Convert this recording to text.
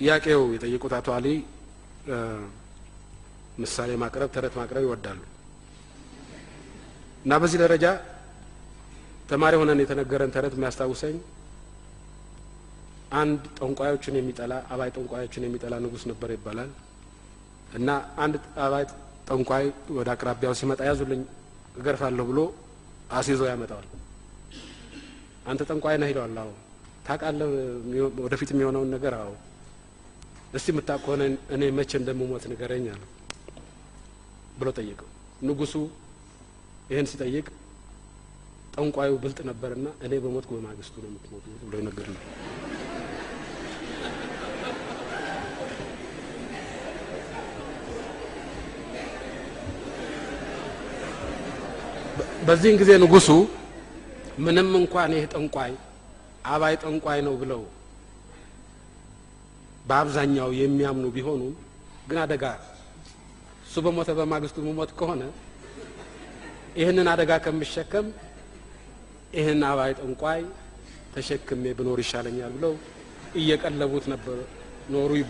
ጥያቄው የጠየቁት አቶ አሊ ምሳሌ ማቅረብ ተረት ማቅረብ ይወዳሉ እና በዚህ ደረጃ ተማሪ ሆነን የተነገረን ተረት የሚያስታውሰኝ አንድ ጠንቋዮችን የሚጠላ አባይ ጠንቋዮችን የሚጠላ ንጉስ ነበር ይባላል እና አንድ አባይ ጠንቋይ ወደ አቅራቢያው ሲመጣ ያዙልኝ እገርፋለሁ ብሎ አሲዞ ያመጣዋል። አንተ ጠንቋይ ነህ ይለዋል። አዎ። ታውቃለህ ወደፊት የሚሆነውን ነገር? አዎ። እስቲ የምታውቀው እኔ መቼ እንደምሞት ንገረኝ አለ ብሎ ጠየቀው። ንጉሱ ይሄን ሲጠይቅ ጠንቋዩ ብልጥ ነበርና እኔ በሞትኩ በማግስቱ ነው የምትሞተው ብሎ ይነገርልኝ። በዚህን ጊዜ ንጉሱ ምንም እንኳን ይሄ ጠንቋይ አባይ ጠንቋይ ነው ብለው በአብዛኛው የሚያምኑ ቢሆኑ ግን አደጋ እሱ በሞተ በማግስቱ ሞት ከሆነ ይሄንን አደጋ ከመሸከም ይሄን አባይ ጠንቋይ ተሸክሜ ብኖር ይሻለኛል ብለው እየቀለቡት ነበር ኖሩ